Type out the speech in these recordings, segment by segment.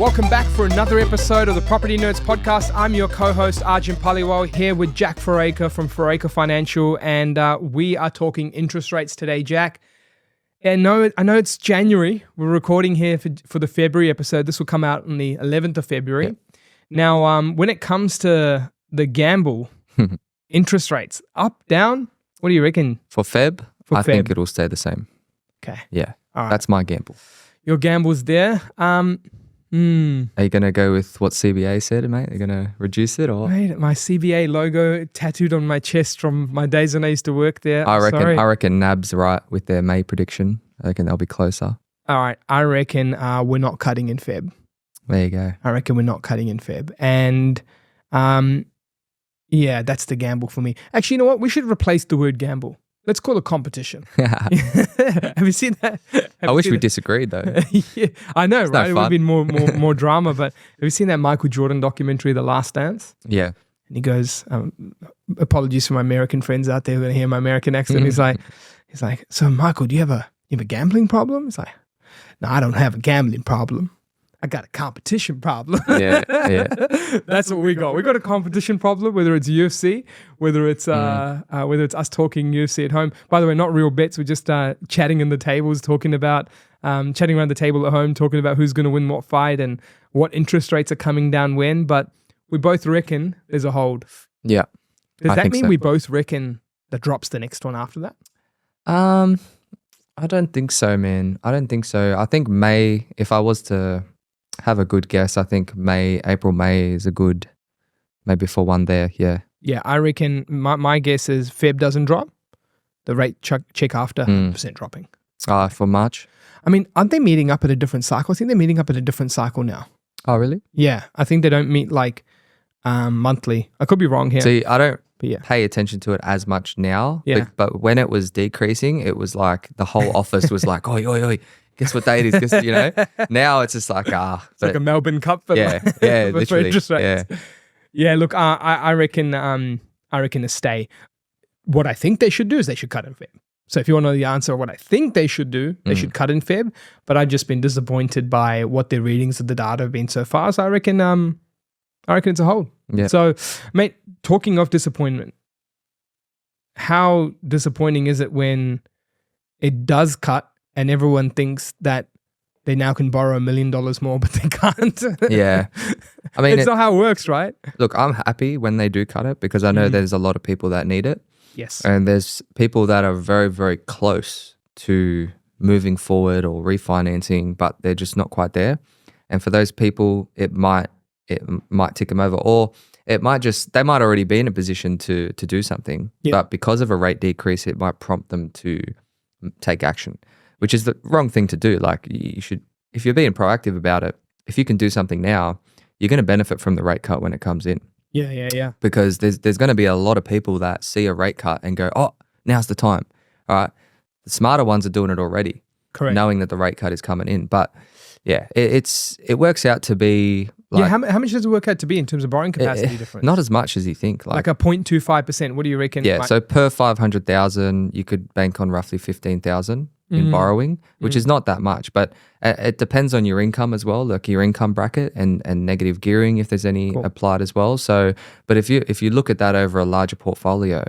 Welcome back for another episode of the Property Nerds Podcast. I'm your co-host, Arjun Paliwal, here with Jack Fouracre from Fouracre Financial, and we are talking interest rates today, Jack. And I know it's January. We're recording here for the February episode. This will come out on the 11th of February. Yep. Now, when it comes to the gamble, interest rates, up, down, what do you reckon? For Feb, I think it'll stay the same. Okay. Yeah, all right. That's my gamble. Your gamble's there. Are you going to go with what CBA said, mate? Are you going to reduce it? Or mate, my CBA logo tattooed on my chest from my days when I used to work there. I reckon NAB's right with their May prediction. I reckon they'll be closer. All right. I reckon we're not cutting in Feb. There you go. I reckon we're not cutting in Feb. And yeah, that's the gamble for me. Actually, you know what? We should replace the word gamble. Let's call it competition. Have you seen that? I wish we disagreed though. Yeah, I know, it's right? No it would have been more drama. But have you seen that Michael Jordan documentary, The Last Dance? Yeah. And he goes, apologies for my American friends out there who are going to hear my American accent. He's like, so Michael, do you have a gambling problem? He's like, no, I don't have a gambling problem. I got a competition problem. Yeah. That's what we got. We got a competition problem, whether it's UFC, whether it's us talking UFC at home. By the way, not real bets. We're just chatting in the tables, chatting around the table at home, talking about who's going to win what fight and what interest rates are coming down when. But we both reckon there's a hold. Yeah. Does that mean we both reckon the drop's the next one after that? I don't think so, man. I don't think so. I think May, if I was to have a good guess, I think April, May is a good, maybe for one there, yeah. Yeah, I reckon my guess is Feb doesn't drop. The rate check after 100% dropping. For March? I mean, aren't they meeting up at a different cycle? I think they're meeting up at a different cycle now. Oh, really? Yeah, I think they don't meet like monthly. I could be wrong here. See, I don't pay attention to it as much now. Yeah. But when it was decreasing, it was like the whole office was like, oi. Guess what date it is? You know. Now it's just like it's like a Melbourne Cup, but literally, for interest rates. Yeah. Look, I reckon to stay. What I think they should do is they should cut in Feb. So if you want to know the answer of what I think they should do, they should cut in Feb. But I've just been disappointed by what their readings of the data have been so far. So I reckon it's a hold. Yeah. So, mate, talking of disappointment, how disappointing is it when it does cut and everyone thinks that they now can borrow $1 million more, but they can't? Yeah. I mean, it's not how it works, right? Look, I'm happy when they do cut it because I know there's a lot of people that need it. Yes. And there's people that are very, very close to moving forward or refinancing, but they're just not quite there. And for those people, it might tick them over, or they might already be in a position to do something. Yep. But because of a rate decrease, it might prompt them to take action, which is the wrong thing to do. Like, you should, if you're being proactive about it, if you can do something now, you're going to benefit from the rate cut when it comes in. Yeah. Because there's going to be a lot of people that see a rate cut and go, oh, now's the time. All right. The smarter ones are doing it already. Correct. Knowing that the rate cut is coming in. But yeah, it works out to be like, how much does it work out to be in terms of borrowing capacity difference? Not as much as you think. Like a 0.25%. What do you reckon? Yeah, so per 500,000, you could bank on roughly 15,000 in borrowing, which is not that much, but it depends on your income as well, like your income bracket and negative gearing if there's any applied as well. So, but if you look at that over a larger portfolio,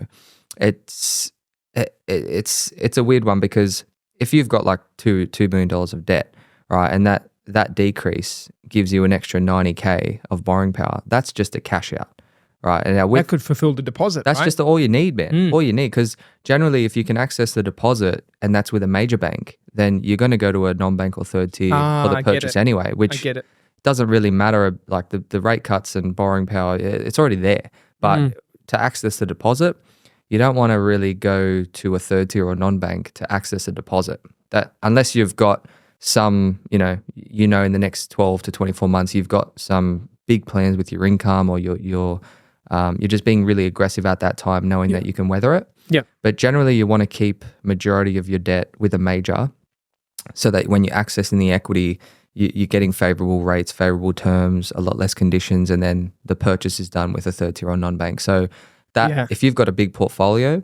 it's a weird one because if you've got like $2 million of debt, right, and that decrease gives you an extra 90K of borrowing power, that's just a cash out. Right. And now that could fulfill the deposit. That's just all you need, man. All you need. Because generally, if you can access the deposit and that's with a major bank, then you're going to go to a non-bank or third tier for the purchase anyway, which doesn't really matter. Like the rate cuts and borrowing power, it's already there. But to access the deposit, you don't want to really go to a third tier or non-bank to access a deposit. That unless you've got some, in the next 12 to 24 months, you've got some big plans with your income or you're just being really aggressive at that time, knowing that you can weather it. Yeah. But generally, you want to keep majority of your debt with a major, so that when you're accessing the equity, you're getting favorable rates, favorable terms, a lot less conditions, and then the purchase is done with a third tier or non-bank. So that if you've got a big portfolio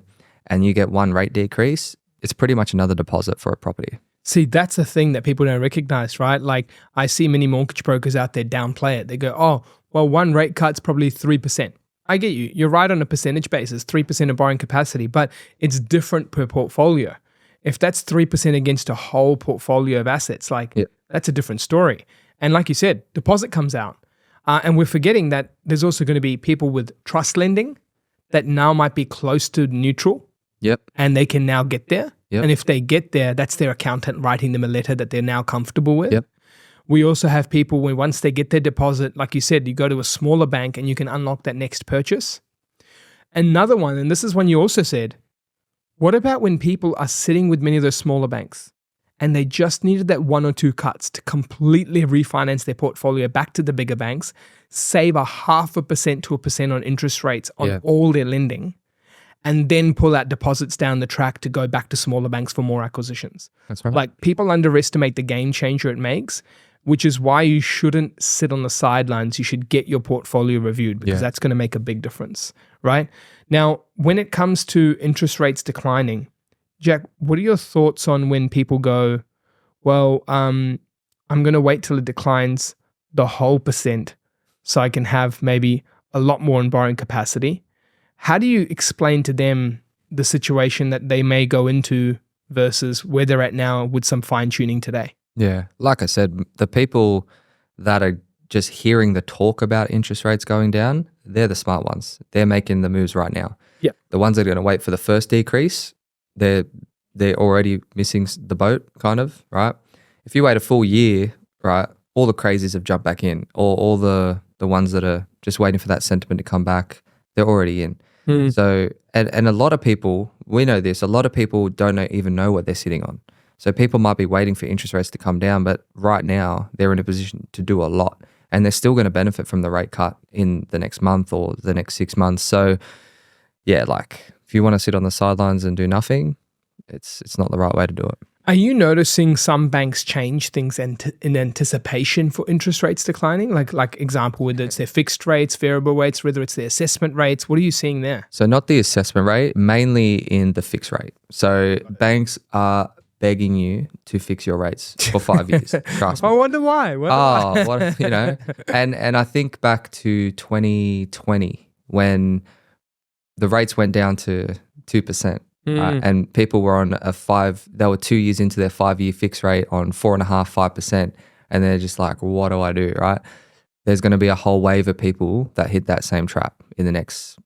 and you get one rate decrease, it's pretty much another deposit for a property. See, that's the thing that people don't recognize, right? Like I see many mortgage brokers out there downplay it. They go, oh, well, one rate cut's probably 3%. I get you. You're right on a percentage basis, 3% of borrowing capacity, but it's different per portfolio. If that's 3% against a whole portfolio of assets, that's a different story. And like you said, deposit comes out. And we're forgetting that there's also going to be people with trust lending that now might be close to neutral. Yep. And they can now get there. Yep. And if they get there, that's their accountant writing them a letter that they're now comfortable with. Yep. We also have people when once they get their deposit, like you said, you go to a smaller bank and you can unlock that next purchase. Another one, and this is one you also said, what about when people are sitting with many of those smaller banks and they just needed that 1 or 2 cuts to completely refinance their portfolio back to the bigger banks, save 0.5% to 1% on interest rates on all their lending, and then pull out deposits down the track to go back to smaller banks for more acquisitions. That's right. Like people underestimate the game changer it makes, which is why you shouldn't sit on the sidelines. You should get your portfolio reviewed because that's going to make a big difference, right? Now, when it comes to interest rates declining, Jack, what are your thoughts on when people go, well, I'm going to wait till it declines the whole percent so I can have maybe a lot more in borrowing capacity? How do you explain to them the situation that they may go into versus where they're at now with some fine tuning today? Yeah. Like I said, the people that are just hearing the talk about interest rates going down, they're the smart ones. They're making the moves right now. Yeah. The ones that are going to wait for the first decrease, they're already missing the boat, kind of, right? If you wait a full year, right, all the crazies have jumped back in. All the ones that are just waiting for that sentiment to come back, they're already in. So, and a lot of people, we know this, a lot of people don't even know what they're sitting on. So people might be waiting for interest rates to come down, but right now they're in a position to do a lot and they're still going to benefit from the rate cut in the next month or the next 6 months. So yeah, like if you want to sit on the sidelines and do nothing, it's not the right way to do it. Are you noticing some banks change things in anticipation for interest rates declining? Like example, whether it's their fixed rates, variable rates, whether it's their assessment rates, what are you seeing there? So not the assessment rate, mainly in the fixed rate. So banks are begging you to fix your rates for 5 years. Trust me. I wonder why. What, you know, and I think back to 2020 when the rates went down to 2%. And people were on they were 2 years into their 5-year fixed rate on 4.5%, 5%. And they're just like, what do I do, right? There's going to be a whole wave of people that hit that same trap in the next,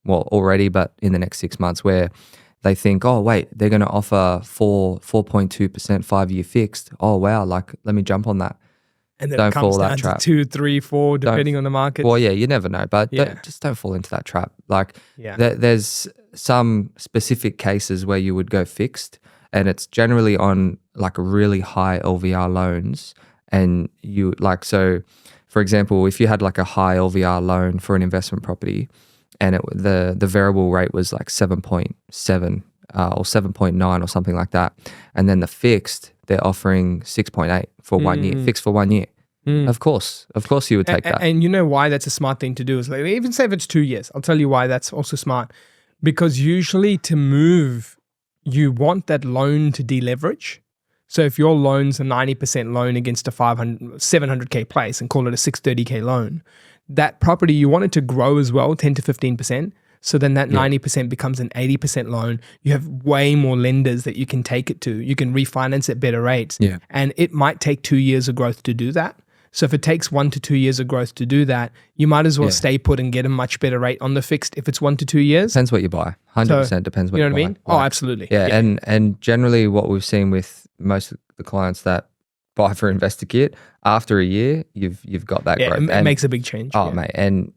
already, but in the next 6 months where they think, oh, wait, they're going to offer 4.2% 5-year fixed. Oh, wow, like, let me jump on that. And then it comes down to 2, 3, 4, depending on the market. Well, yeah, you never know, but just don't fall into that trap. Like, there's some specific cases where you would go fixed, and it's generally on like really high LVR loans. And you so, for example, if you had like a high LVR loan for an investment property, and the variable rate was like 7.7 or 7.9 or something like that, and then the fixed, they're offering 6.8 for 1 year, fixed for 1 year. Of course you would take that. And you know why that's a smart thing to do is even say if it's 2 years, I'll tell you why that's also smart. Because usually to move, you want that loan to deleverage. So if your loan's a 90% loan against a 700K place and call it a 630K loan, that property, you want it to grow as well, 10 to 15%. So then that 90% becomes an 80% loan. You have way more lenders that you can take it to. You can refinance at better rates. Yeah. And it might take 2 years of growth to do that. So if it takes 1 to 2 years of growth to do that, you might as well stay put and get a much better rate on the fixed if it's 1 to 2 years. Depends what you buy. 100% depends what you buy. You know what I mean? Oh, absolutely. Yeah. And generally what we've seen with most of the clients that buy for InvestorKit, after a year, you've got that growth. It makes a big change. Oh, mate. And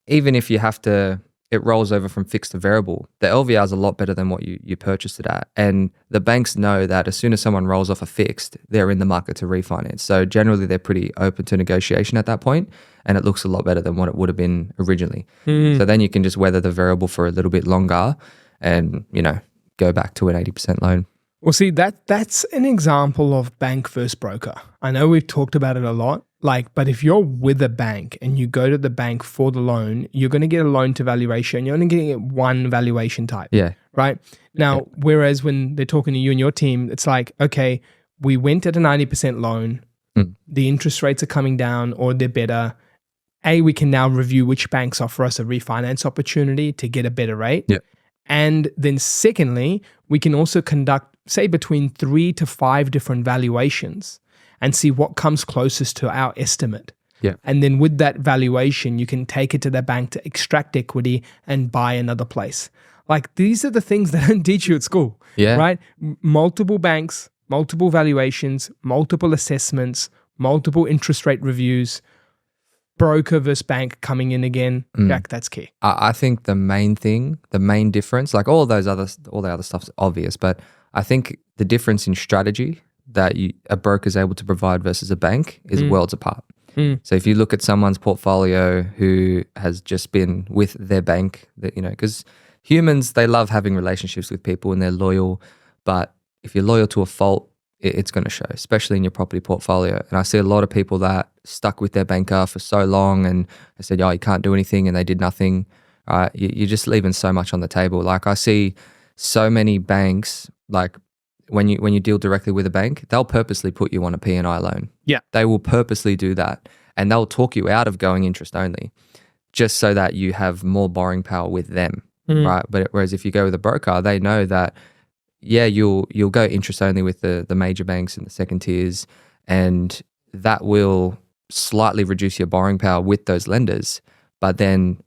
even if you have to, it rolls over from fixed to variable, the LVR is a lot better than what you purchased it at. And the banks know that as soon as someone rolls off a fixed, they're in the market to refinance. So generally they're pretty open to negotiation at that point, and it looks a lot better than what it would have been originally. So then you can just weather the variable for a little bit longer and, go back to an 80% loan. Well, see, that's an example of bank versus broker. I know we've talked about it a lot, but if you're with a bank and you go to the bank for the loan, you're going to get a loan to value ratio and you're only going to get one valuation type. Yeah. Right? Now, whereas when they're talking to you and your team, it's like, okay, we went at a 90% loan, the interest rates are coming down or they're better. We can now review which banks offer us a refinance opportunity to get a better rate. Yeah. And then secondly, we can also conduct, say, between 3 to 5 different valuations and see what comes closest to our estimate. Yeah. And then with that valuation, you can take it to the bank to extract equity and buy another place. Like, these are the things that don't teach you at school, right? Multiple banks, multiple valuations, multiple assessments, multiple interest rate reviews, broker versus bank coming in again. Jack, that's key. I think the main thing, the main difference, like all the other stuff's obvious, but I think the difference in strategy that a broker is able to provide versus a bank is worlds apart. So if you look at someone's portfolio who has just been with their bank, because humans, they love having relationships with people and they're loyal, but if you're loyal to a fault, it's going to show, especially in your property portfolio. And I see a lot of people that stuck with their banker for so long and they said, oh, you can't do anything, and they did nothing. You're just leaving so much on the table. Like, I see so many banks, like when you deal directly with a bank, they'll purposely put you on a P&I loan. Yeah. They will purposely do that, and they'll talk you out of going interest only just so that you have more borrowing power with them, right? But whereas if you go with a broker, they know that, yeah, you'll go interest only with the major banks and the second tiers, and that will slightly reduce your borrowing power with those lenders. But then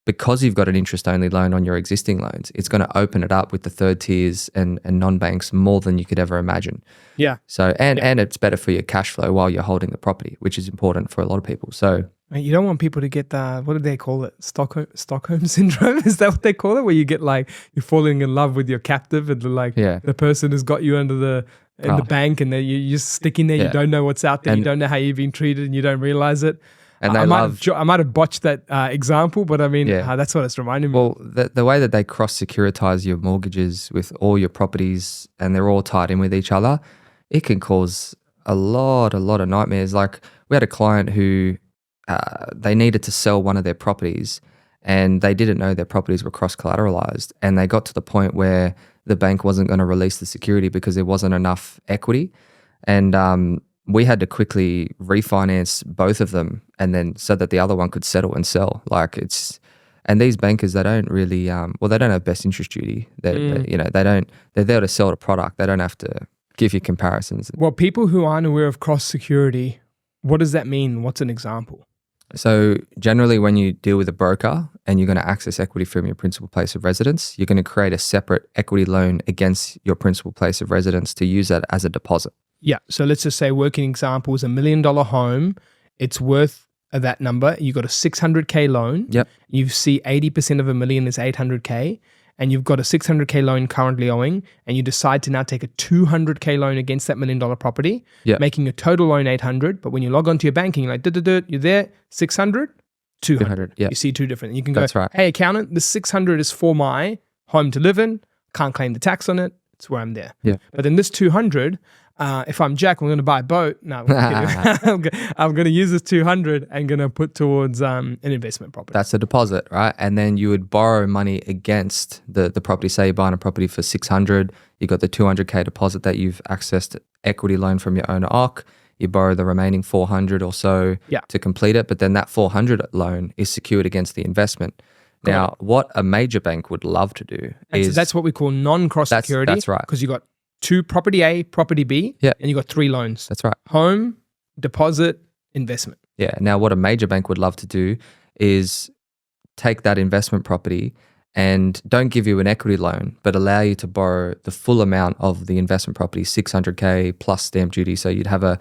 because you've got an interest only loan on your existing loans, it's going to open it up with the third tiers and non-banks more than you could ever imagine. Yeah. So, and it's better for your cash flow while you're holding the property, which is important for a lot of people. So you don't want people to get what do they call it? Stockholm syndrome? Is that what they call it? Where you get like, you're falling in love with your captive and the person has got you under the bank, and you just stick in there. You don't know what's out there. You don't know how you've been treated, and you don't realize it. And I might have botched that example, but I mean, that's what it's reminding me. Well, the way that they cross-securitize your mortgages with all your properties, and they're all tied in with each other, it can cause a lot of nightmares. Like, we had a client who they needed to sell one of their properties, and they didn't know their properties were cross-collateralized, and they got to the point where the bank wasn't going to release the security because there wasn't enough equity, and we had to quickly refinance both of them, and then so that the other one could settle and sell. And these bankers, they don't really, they don't have best interest duty. They're there to sell the product. They don't have to give you comparisons. Well, people who aren't aware of cross-security, what does that mean? What's an example? So generally, when you deal with a broker and you're going to access equity from your principal place of residence, you're going to create a separate equity loan against your principal place of residence to use that as a deposit. Yeah. So let's just say, working example is $1 million home. It's worth that number. You got a $600K loan. Yep. You see 80% of $1 million is $800K. And you've got a $600K loan currently owing, and you decide to now take a $200K loan against that $1 million property, making a total loan $800. But when you log onto your banking, you're like, you're there, $600, $200. Yeah. You see two different. You can That's go, right. Hey, accountant, the $600 is for my home to live in. Can't claim the tax on it. It's where I'm there. Yeah. But then this $200, if I'm Jack, I'm going to buy a boat. No, I'm going to use this $200 and going to put towards an investment property. That's a deposit, right? And then you would borrow money against the property. Say you're buying a property for $600, you got the $200K deposit that you've accessed equity loan from your owner OC. You borrow the remaining $400 or so to complete it, but then that $400 loan is secured against the investment. Now, what a major bank would love to do is... So that's what we call non-cross security. That's right. Because you got two, property A, property B, and you got 3 loans. That's right. Home, deposit, investment. Yeah. Now, what a major bank would love to do is take that investment property and don't give you an equity loan, but allow you to borrow the full amount of the investment property, $600K plus stamp duty. So you'd have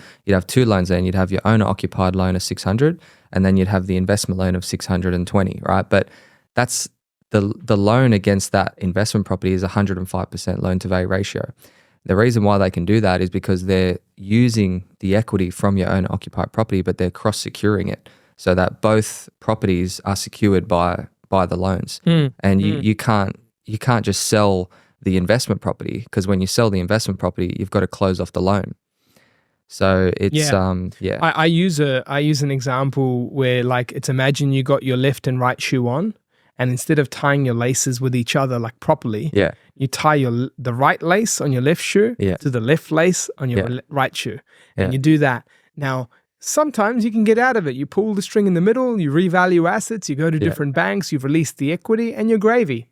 2 loans there, and you'd have your owner occupied loan of $600, and then you'd have the investment loan of $620, right? But that's the loan against that investment property is 105% loan to value ratio. The reason why they can do that is because they're using the equity from your owner occupied property, but they're cross-securing it so that both properties are secured by the loans. And you can't just sell the investment property, because when you sell the investment property, you've got to close off the loan. So it's I use an example where, like, it's imagine you got your left and right shoe on, And instead of tying your laces with each other like properly, you tie the right lace on your left shoe to the left lace on your right shoe. And you do that. Now, sometimes you can get out of it. You pull the string in the middle, you revalue assets, you go to different banks, you've released the equity, and you're gravy.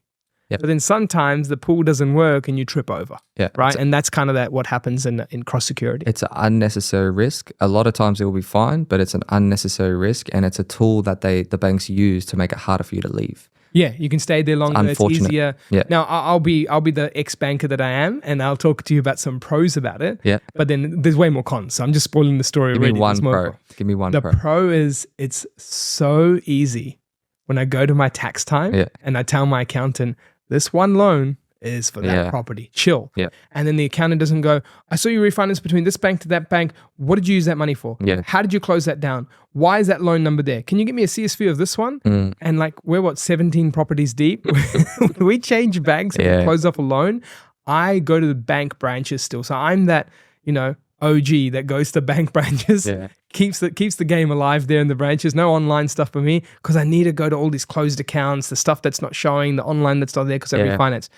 But then sometimes the pool doesn't work and you trip over, right? And that's kind of what happens in cross-security. It's an unnecessary risk. A lot of times it will be fine, but it's an unnecessary risk, and it's a tool that the banks use to make it harder for you to leave. Yeah, you can stay there longer. It's easier. Yeah. Now, I'll be the ex-banker that I am, and I'll talk to you about some pros about it. Yeah. But then there's way more cons. So I'm just spoiling the story already. Give me one pro. The pro is it's so easy when I go to my tax time and I tell my accountant, this one loan is for that property. Chill. Yeah. And then the accountant doesn't go, I saw you refinance between this bank to that bank. What did you use that money for? Yeah. How did you close that down? Why is that loan number there? Can you get me a CSV of this one? And like, we're 17 properties deep. We change banks and we close off a loan. I go to the bank branches still. So I'm that, OG that goes to bank branches, keeps the game alive there in the branches. No online stuff for me because I need to go to all these closed accounts, the stuff that's not showing, the online that's not there because I refinance.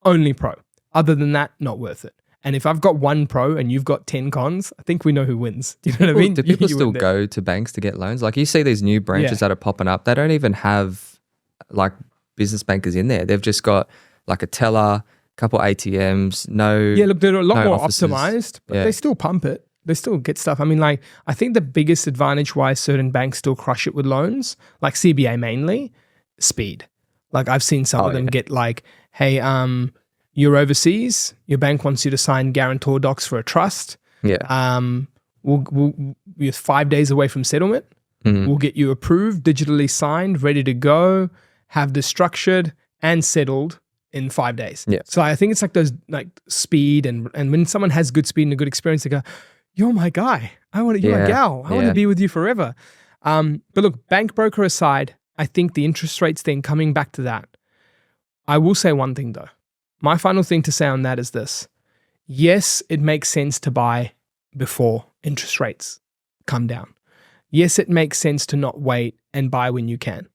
Only pro. Other than that, not worth it. And if I've got one pro and you've got 10 cons, I think we know who wins. Do you know what I mean? Do people still go to banks to get loans? Like you see these new branches that are popping up. They don't even have like business bankers in there. They've just got like a teller, couple ATMs, look, they're a lot more offices. optimized, but they still pump it. They still get stuff. I mean, like, I think the biggest advantage why certain banks still crush it with loans, like CBA mainly, speed. Like, I've seen some of them get like, hey, you're overseas, your bank wants you to sign guarantor docs for a trust. We're 5 days away from settlement. We'll get you approved, digitally signed, ready to go, have this structured and settled in 5 days. So I think it's like those like speed and when someone has good speed and a good experience, they go, you're my guy. You're my gal. I want to be with you forever. But look, bank broker aside, I think the interest rates thing, coming back to that, I will say one thing though. My final thing to say on that is this. Yes, it makes sense to buy before interest rates come down. Yes, it makes sense to not wait and buy when you can.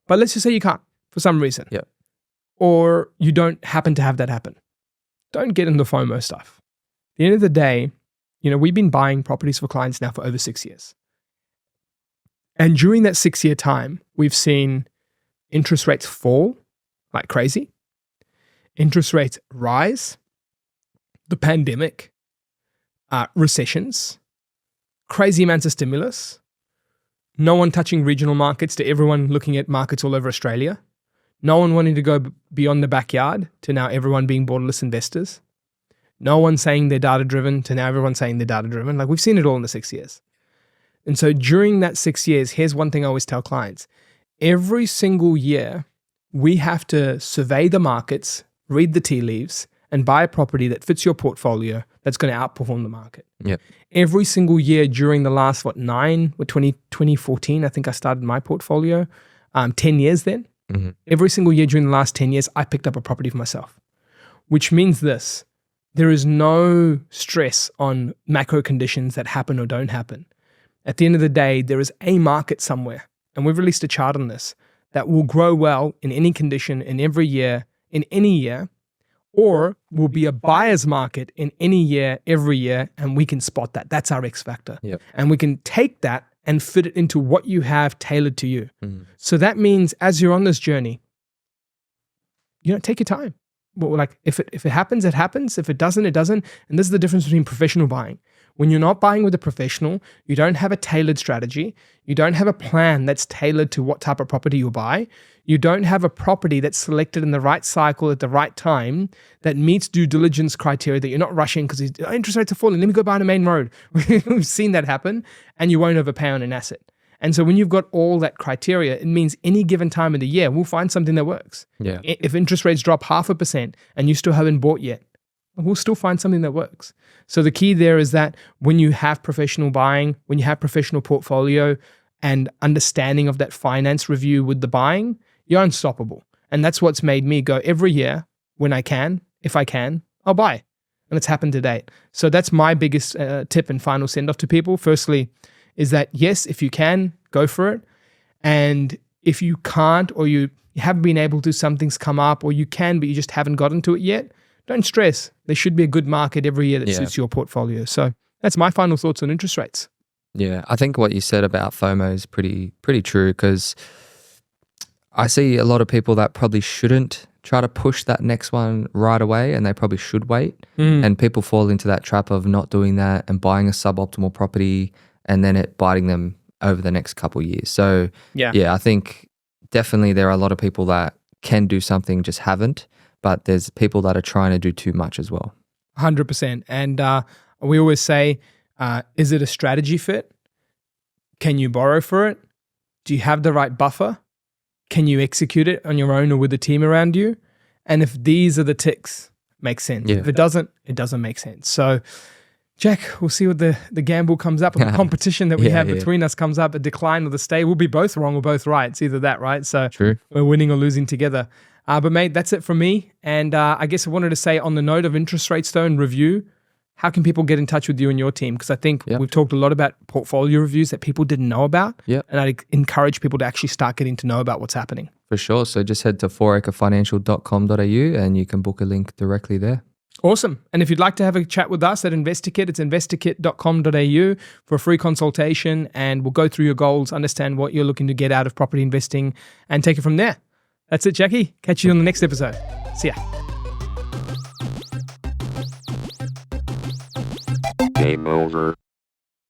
But let's just say you can't for some reason. Or you don't happen to have that happen. Don't get into FOMO stuff. At the end of the day, we've been buying properties for clients now for over 6 years. And during that 6-year time, we've seen interest rates fall like crazy. Interest rates rise. The pandemic, recessions, crazy amounts of stimulus, no one touching regional markets to everyone looking at markets all over Australia. No one wanting to go beyond the backyard to now everyone being borderless investors. No one saying they're data-driven to now everyone saying they're data-driven. Like we've seen it all in the 6 years. And so during that 6 years, here's one thing I always tell clients. Every single year, we have to survey the markets, read the tea leaves, and buy a property that fits your portfolio that's going to outperform the market. Every single year during the last, 2014, I think I started my portfolio, 10 years then. Every single year during the last 10 years, I picked up a property for myself, which means this. There is no stress on macro conditions that happen or don't happen. At the end of the day, there is a market somewhere, and we've released a chart on this, that will grow well in any condition, in every year, in any year, or will be a buyer's market in any year, every year, and we can spot that. That's our X factor. And we can take that and fit it into what you have tailored to you. So that means as you're on this journey, take your time. Well, like if it happens, it happens. If it doesn't, it doesn't. And this is the difference between professional buying. When you're not buying with a professional, you don't have a tailored strategy. You don't have a plan that's tailored to what type of property you'll buy. You don't have a property that's selected in the right cycle at the right time that meets due diligence criteria, that you're not rushing because interest rates are falling. Let me go buy on a main road. We've seen that happen, and you won't overpay on an asset. And so when you've got all that criteria, it means any given time of the year, we'll find something that works. If interest rates drop 0.5% and you still haven't bought yet, we'll still find something that works. So the key there is that when you have professional buying, when you have professional portfolio and understanding of that finance review with the buying, you're unstoppable. And that's what's made me go every year when I can, if I can, I'll buy. And it's happened to date. So that's my biggest tip and final send off to people. Firstly, is that yes, if you can, go for it. And if you can't, or you haven't been able to, something's come up, or you can, but you just haven't gotten to it yet, don't stress. There should be a good market every year that suits your portfolio. So that's my final thoughts on interest rates. Yeah, I think what you said about FOMO is pretty true, because I see a lot of people that probably shouldn't try to push that next one right away, and they probably should wait. And people fall into that trap of not doing that and buying a suboptimal property, and then it biting them over the next couple of years. So I think definitely there are a lot of people that can do something, just haven't, but there's people that are trying to do too much as well. 100%. And we always say, is it a strategy fit? Can you borrow for it? Do you have the right buffer? Can you execute it on your own or with a team around you? And if these are the ticks, makes sense. Yeah. If it doesn't make sense. So, Jack, we'll see what the gamble comes up, or the competition that we have between us comes up, a decline or the stay. We'll be both wrong or both right. It's either that, right? So True. We're winning or losing together. But mate, that's it from me. And I guess I wanted to say, on the note of interest rates though and review, how can people get in touch with you and your team? Because I think we've talked a lot about portfolio reviews that people didn't know about. Yep. And I'd encourage people to actually start getting to know about what's happening. For sure. So just head to fouracrefinancial.com.au and you can book a link directly there. Awesome. And if you'd like to have a chat with us at InvestorKit, it's investorkit.com.au for a free consultation, and we'll go through your goals, understand what you're looking to get out of property investing, and take it from there. That's it, Jackie. Catch you on the next episode. See ya. Game over.